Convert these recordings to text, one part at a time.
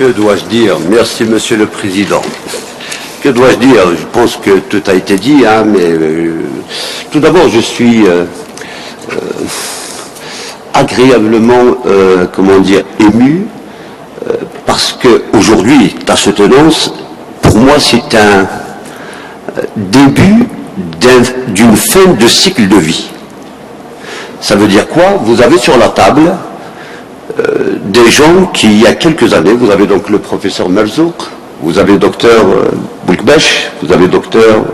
Que dois-je dire? Merci, Monsieur le Président. Que dois-je dire? Je pense que tout a été dit, hein, mais tout d'abord, je suis agréablement, comment dire, ému, parce que aujourd'hui, ta tenance, pour moi, c'est un début d'une fin de cycle de vie. Ça veut dire quoi? Vous avez sur la table des gens qui, il y a quelques années, vous avez donc le professeur Merzouk, vous avez docteur Boulkbesh, vous avez docteur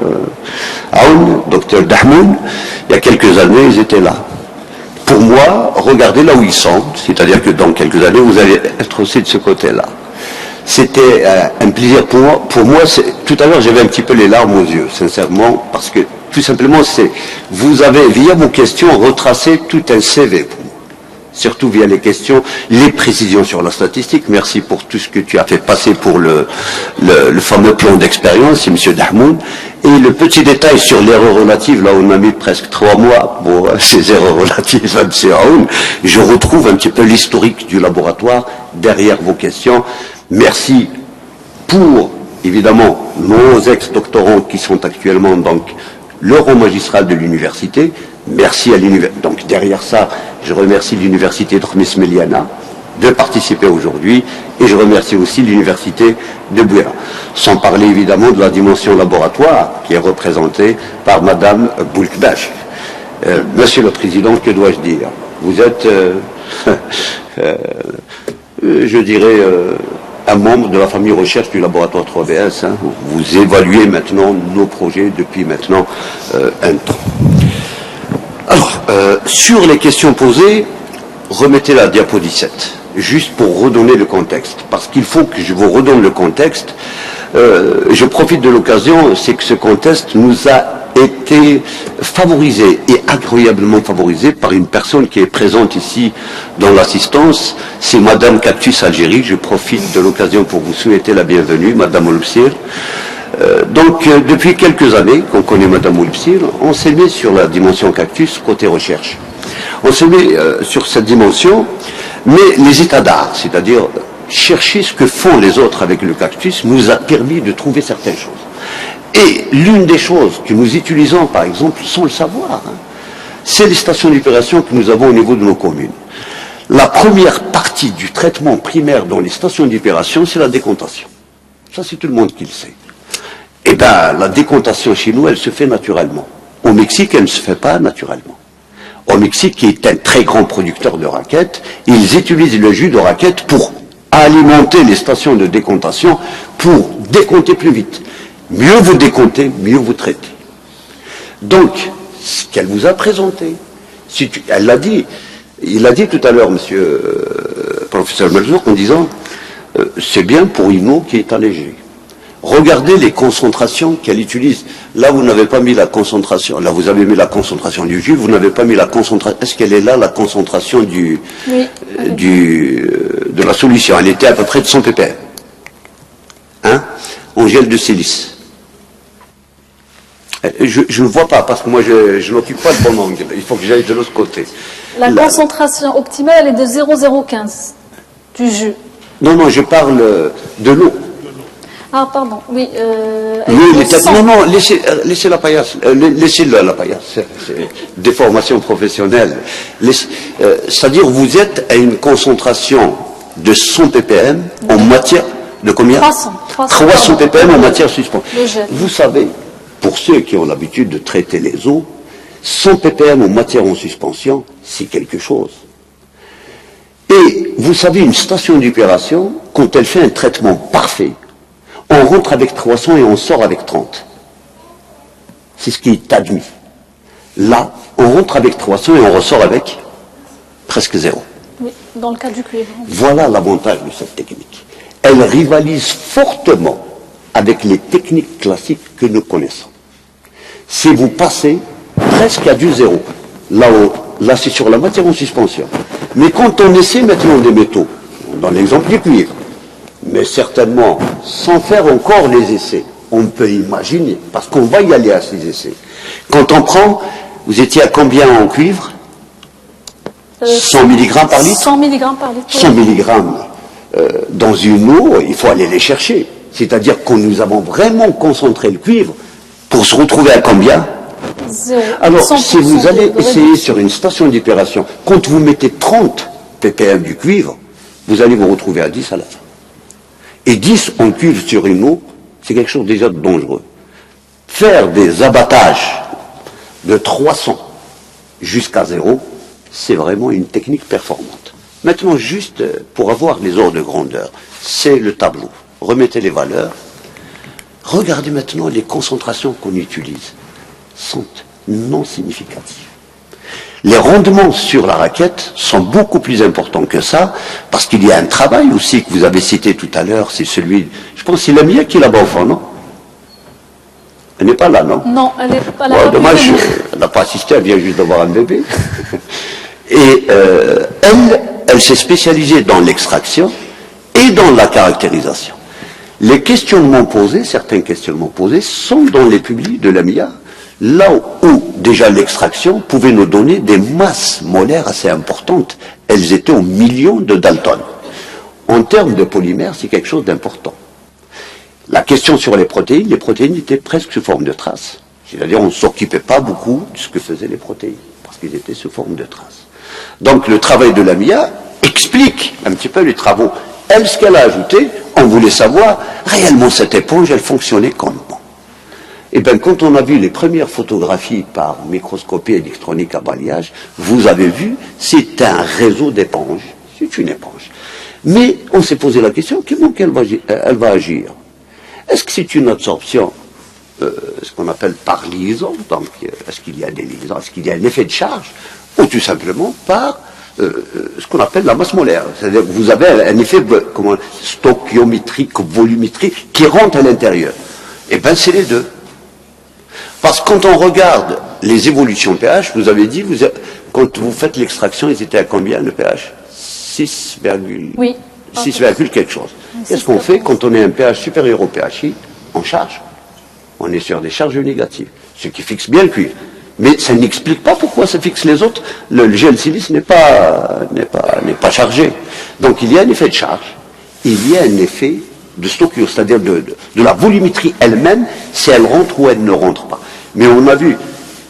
Aoun, docteur Dahmoun, il y a quelques années, ils étaient là. Pour moi, regardez là où ils sont, c'est-à-dire que dans quelques années, vous allez être aussi de ce côté-là. C'était un plaisir pour moi. Pour moi, tout à l'heure, j'avais un petit peu les larmes aux yeux, sincèrement, parce que tout simplement, vous avez, via vos questions, retracé tout un CV pour moi. Surtout via les questions, les précisions sur la statistique. Merci pour tout ce que tu as fait passer pour le fameux plan d'expérience, c'est M. Dahmoun. Et le petit détail sur l'erreur relative, là où on a mis presque 3 mois pour ces erreurs relatives à M. Aoun, je retrouve un petit peu l'historique du laboratoire derrière vos questions. Merci pour, évidemment, nos ex-doctorants qui sont actuellement donc le rang magistral de l'université. Merci à l'université. Donc derrière ça, je remercie l'université de Khmis Meliana de participer aujourd'hui et je remercie aussi l'université de Bouira. Sans parler évidemment de la dimension laboratoire qui est représentée par Madame Boulkbesh. Monsieur le Président, que dois-je dire? Vous êtes, je dirais, un membre de la famille recherche du laboratoire 3VS. Hein. Vous évaluez maintenant nos projets depuis maintenant un temps. Alors, sur les questions posées, remettez la diapo 17, juste pour redonner le contexte, parce qu'il faut que je vous redonne le contexte. Je profite de l'occasion, c'est que ce contexte nous a été favorisé et agréablement favorisé par une personne qui est présente ici dans l'assistance, c'est Madame Cactus Algérie. Je profite de l'occasion pour vous souhaiter la bienvenue, Madame Oulpsir. Donc, depuis quelques années qu'on connaît Madame Oulpsir, on s'est mis sur la dimension Cactus côté recherche. On se met sur cette dimension, mais les états d'art, c'est-à-dire chercher ce que font les autres avec le cactus, nous a permis de trouver certaines choses. Et l'une des choses que nous utilisons, par exemple, sans le savoir, hein, c'est les stations d'épuration que nous avons au niveau de nos communes. La première partie du traitement primaire dans les stations d'épuration, c'est la décontation. Ça, c'est tout le monde qui le sait. Eh bien, la décontation chez nous, elle se fait naturellement. Au Mexique, elle ne se fait pas naturellement. Au Mexique, qui est un très grand producteur de raquettes, ils utilisent le jus de raquette pour alimenter les stations de décontation pour décompter plus vite. Mieux vous décomptez, mieux vous traitez. Donc, ce qu'elle vous a présenté, elle l'a dit, il l'a dit tout à l'heure, monsieur professeur Melzouk, en disant, c'est bien pour une eau qui est allégée. Regardez les concentrations qu'elle utilise. Là, vous n'avez pas mis la concentration. Là, vous avez mis la concentration du jus. Vous n'avez pas mis la concentration. Est-ce qu'elle est là, la concentration de la solution? Elle était à peu près de 100 ppm. Hein? En gel de silice. Je ne vois pas, parce que moi, je n'occupe pas le bon angle. Il faut que j'aille de l'autre côté. La concentration optimale est de 0,015 du jus. Non, non, je parle de l'eau. Ah, pardon, oui. Non, laissez la paillasse. Laissez la paillasse. C'est des formations professionnelles. C'est-à-dire, vous êtes à une concentration de 100 ppm en matière de combien? 300 ppm en matière suspendue. Vous savez, pour ceux qui ont l'habitude de traiter les eaux, 100 ppm en matière en suspension, c'est quelque chose. Et vous savez, une station d'épuration, quand elle fait un traitement parfait, on rentre avec 300 et on sort avec 30. C'est ce qui est admis. Là, on rentre avec 300 et on ressort avec presque 0. Oui, dans le cas du cuivre. Voilà l'avantage de cette technique. Elle rivalise fortement avec les techniques classiques que nous connaissons. C'est vous passez presque à du 0. Là, c'est sur la matière en suspension. Mais quand on essaie maintenant des métaux, dans l'exemple du cuivre, mais certainement, sans faire encore les essais, on peut imaginer, parce qu'on va y aller à ces essais. Quand on prend, vous étiez à combien en cuivre? 100 mg par litre 100 mg par litre. 100 mg. dans une eau, il faut aller les chercher. C'est-à-dire que nous avons vraiment concentré le cuivre pour se retrouver à combien? Alors, si vous allez essayer sur une station d'épuration, quand vous mettez 30 ppm du cuivre, vous allez vous retrouver à 10 à la fin. Et 10 en cuivre sur une eau, c'est quelque chose déjà de dangereux. Faire des abattages de 300 jusqu'à 0, c'est vraiment une technique performante. Maintenant, juste pour avoir les ordres de grandeur, c'est le tableau. Remettez les valeurs. Regardez maintenant les concentrations qu'on utilise. Sont non significatifs. Les rendements sur la raquette sont beaucoup plus importants que ça, parce qu'il y a un travail aussi que vous avez cité tout à l'heure, c'est celui, je pense que c'est la mienne qui est là-bas au fond, non? Elle n'est pas là, non? Non, elle n'est pas là. Dommage, elle n'a pas assisté, elle vient juste d'avoir un bébé. Et elle s'est spécialisée dans l'extraction et dans la caractérisation. Les questionnements posés, certains questionnements posés, sont dans les publics de l'AMIA, là où déjà l'extraction pouvait nous donner des masses molaires assez importantes. Elles étaient aux millions de Dalton. En termes de polymères, c'est quelque chose d'important. La question sur les protéines étaient presque sous forme de traces. C'est-à-dire on ne s'occupait pas beaucoup de ce que faisaient les protéines, parce qu'ils étaient sous forme de traces. Donc le travail de l'AMIA explique un petit peu les travaux. Elle, ce qu'elle a ajouté, on voulait savoir, réellement cette éponge, elle fonctionnait comment? Et bien, quand on a vu les premières photographies par microscopie électronique à balayage, vous avez vu, c'est un réseau d'éponges. C'est une éponge. Mais on s'est posé la question, comment elle va agir? Est-ce que c'est une absorption, ce qu'on appelle par liaison? Donc, est-ce qu'il y a des liaisons? Est-ce qu'il y a un effet de charge? Ou tout simplement par ce qu'on appelle la masse molaire. C'est-à-dire que vous avez un effet stoichiométrique, volumétrique, qui rentre à l'intérieur. Eh bien, c'est les deux. Parce que quand on regarde les évolutions pH, vous avez dit, quand vous faites l'extraction, ils étaient à combien le pH? 6, oui. 6, quelque chose. Qu'est-ce qu'on fait quand on est un pH supérieur au pHI? On charge. On est sur des charges négatives, ce qui fixe bien le cuivre. Mais ça n'explique pas pourquoi ça fixe les autres. Le gel silice n'est pas chargé. Donc il y a un effet de charge. Il y a un effet de stoichio, c'est-à-dire de la volumétrie elle-même, si elle rentre ou elle ne rentre pas. Mais on a vu,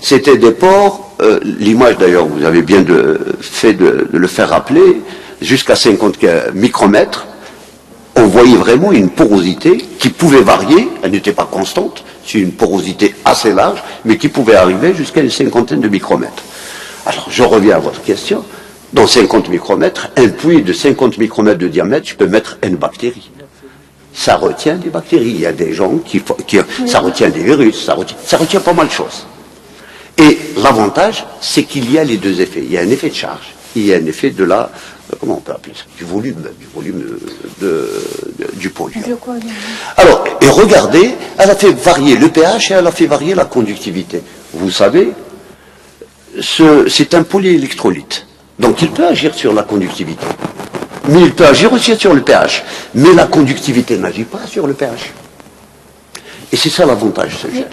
c'était des pores, l'image d'ailleurs, vous avez bien fait de le faire rappeler, jusqu'à 50 micromètres, on voyait vraiment une porosité qui pouvait varier, elle n'était pas constante, c'est une porosité assez large, mais qui pouvait arriver jusqu'à une cinquantaine de micromètres. Alors, je reviens à votre question. Dans 50 micromètres, un puits de 50 micromètres de diamètre, je peux mettre une bactérie. Ça retient des bactéries. Il y a des gens ça retient des virus, ça retient pas mal de choses. Et l'avantage, c'est qu'il y a les deux effets. Il y a un effet de charge, il y a un effet de la, comment on peut appeler ça, du volume du polluant. Alors, et regardez, elle a fait varier le pH et elle a fait varier la conductivité. Vous savez, c'est un polyélectrolyte. Donc il peut agir sur la conductivité. Mais il peut agir aussi sur le pH. Mais la conductivité n'agit pas sur le pH. Et c'est ça l'avantage de ce gel.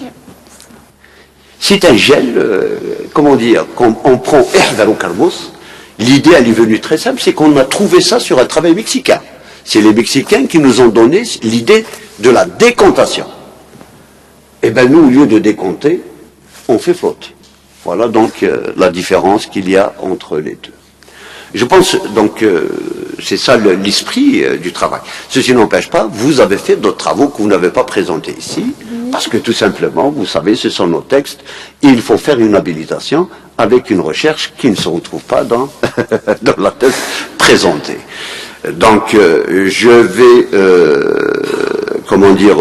C'est un gel, comment dire, quand on prend Ervalocarbos, l'idée elle est venue très simple, c'est qu'on a trouvé ça sur un travail mexicain. C'est les Mexicains qui nous ont donné l'idée de la décantation. Et bien nous, au lieu de décanter, on fait flotte. Voilà donc la différence qu'il y a entre les deux. Je pense donc c'est ça l'esprit du travail. Ceci n'empêche pas, vous avez fait d'autres travaux que vous n'avez pas présentés ici, parce que tout simplement, vous savez, ce sont nos textes, et il faut faire une habilitation avec une recherche qui ne se retrouve pas dans, dans la thèse présentée. Donc je vais, comment dire,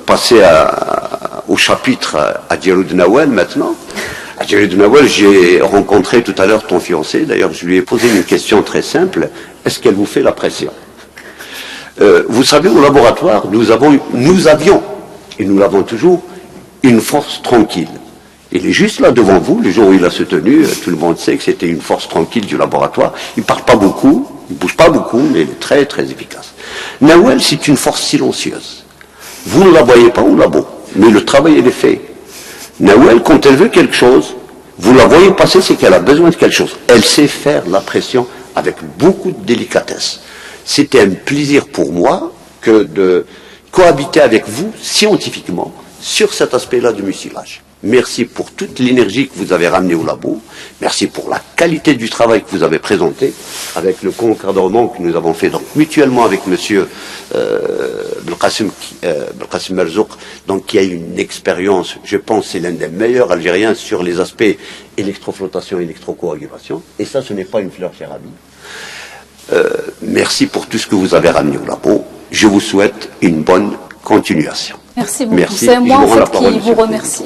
passer au chapitre à Djeloud Nawel maintenant. À Djeloud Nawel, j'ai rencontré tout à l'heure ton fiancé, d'ailleurs je lui ai posé une question très simple, est-ce qu'elle vous fait la pression? Vous savez, au laboratoire, nous avions, et nous l'avons toujours, une force tranquille. Il est juste là devant vous, le jour où il a se tenu, tout le monde sait que c'était une force tranquille du laboratoire. Il ne parle pas beaucoup, il ne bouge pas beaucoup, mais il est très très efficace. Nawel, c'est une force silencieuse. Vous ne la voyez pas au labo, mais le travail elle est fait. Nawel, quand elle veut quelque chose, vous la voyez passer, c'est qu'elle a besoin de quelque chose. Elle sait faire la pression avec beaucoup de délicatesse. C'était un plaisir pour moi que de cohabiter avec vous scientifiquement sur cet aspect-là du mucilage. Merci pour toute l'énergie que vous avez ramenée au labo. Merci pour la qualité du travail que vous avez présenté, avec le concordement que nous avons fait donc mutuellement avec Monsieur Belkacem Merzouk, donc qui a une expérience, je pense, c'est l'un des meilleurs Algériens sur les aspects électroflottation, électrocoagulation. Et ça, ce n'est pas une fleur, cher ami. Merci pour tout ce que vous avez ramené au labo. Je vous souhaite une bonne continuation. Merci beaucoup. C'est moi en fait qui vous remercie.